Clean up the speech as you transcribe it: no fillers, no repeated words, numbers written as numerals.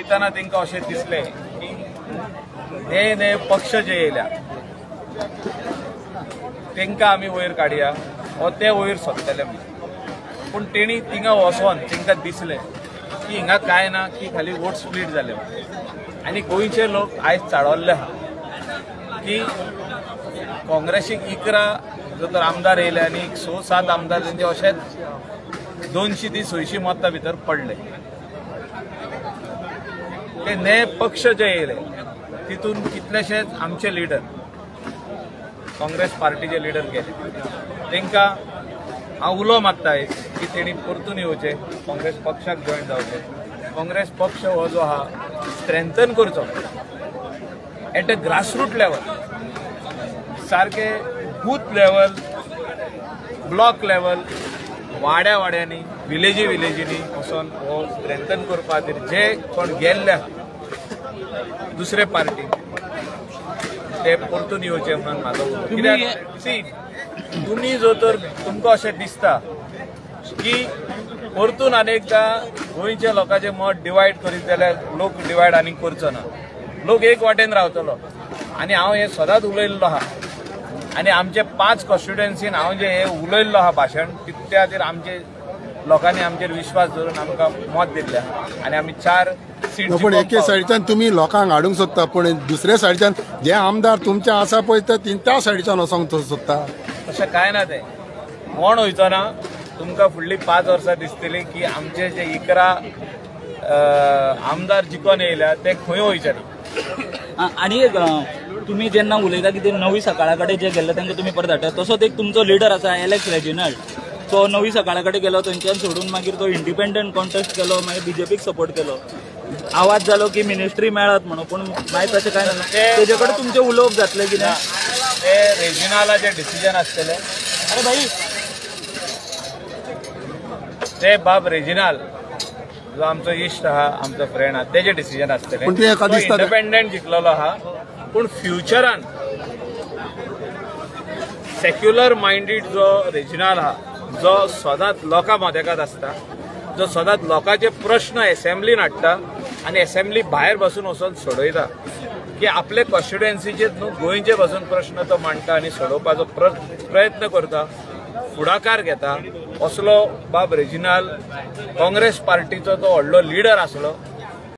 वयतना तांकां अशें दिसलें की नये नये पक्ष जे येयल्या तांकां आमी वयर काडया वा ते वयर सरतले म्हणून। पूण तेणी थिंगा वचोन तांकां दिसलें की हिंगा कांय ना, की खाली वोट स्प्लीट जाले आनी गोंयचे लोक आयज चाळवल्ले आहा की काँग्रेसीक 11 जर आमदार येयले आनी 6-7 आमदार तांचे अशेंच 200-600 मतां भितर पडले। ते नये पक्ष जे येयले तितून कितलेशेच आमचे लिडर काँग्रेस पार्टीचे लिडर गेले, तांकां हांव उलो मारता की तेणी परतून येवचे, काँग्रेस पक्षाक जॉयन जावचे, काँग्रेस पक्ष हो जो आहा स्ट्रेंथन करचो एट अ ग्रासरूट लेवल, सारके बूथ लेवल, ब्लॉक लेवल, वाड्या वाड्यांनी, विलेजींनी वचून हो स्ट्रेंथन करपा खातीर जे कोण गेल्ले दुसरे पार्टी ते परतून येवचे म्हणून म्हाजो कित्याक सी तुमी जो तर तुमकां अशें दिसता की परतून अनेकदां गोंयच्या लोकांचें मत डिवायड करीत जाल्यार लोक डिवायड आनी करचो ना, लोक एक वाटेन रावतलो। आनी हांव हे सदांच उलयल्लो आहा आनी आमचे 5 कॉन्स्टिट्युएन्सीन हांव जे हे उलयल्लो आहा भाशण त्या खातीर आमचे लोकांनी आमचेर विश्वास दवरून आमकां मत दिल्लें आहा आनी आमी 4 सीट। पूण एके सायडीच्यान तुमी लोकांक हाडूंक सोदता, पूण दुसऱ्या सायडीच्यान जे आमदार तुमचे आसा पळय ते त्या सायडीच्यान वचोंक सोदता, अशें कांय ना। तें कोण वयचो ना, तुमकां फुडलीं 5 वर्सां दिसतलीं की आमचे जे 11 आमदार जिखून येयल्या ते खंय वयचे ना। आनी एक तुम्ही जेन्ना उलयता की ते नवी सकाळा कडेन जे गेल्ले तांकां तुमी परत धाडटा, तसोच एक तुमचो लिडर आसा एलेक्स रेजिनाल्ड, तो नवी सकाळा कडेन गेलो, थंयच्यान सोडून मागीर तो इंडिपेंडंट कॉन्टेस्ट केलो, मागीर बीजेपीक सपोर्ट केलो, आवाज जालो की मिनिस्ट्री मेळत म्हणून, पूण मागीर तशें कांय ना। तेजे कडेन तुमचें उलोवप जातलें कितें? ते रेजिनालाचें डिसिजन आसतलें। अरे भाई ते बाब रेजिनाल जो आमचो इश्ट आहा, आमचो फ्रेंड आहा, तेजें डिसिजन आसतलें। इंडिपेंडंट जिखलेलो आहा, पूण फ्युचरान सेक्युलर मायंडेड जो रेजिनाल आहा, जो सदांच लोकां मदेकात आसता, जो सदांच लोकांचे प्रश्न एसेंब्लीन हाडटा आनी एसेंब्ली भायर बसून वचून सोडयता, की आपले कॉन्स्टिट्युएन्सीचे न्हू गोंयचे बसून प्रश्न तो मांडटा आनी सोडोवपाचो प्रयत्न करता, फुडाकार घेता, असलो बाब रेजिनाल काँग्रेस पार्टीचो तो व्हडलो लिडर आसलो।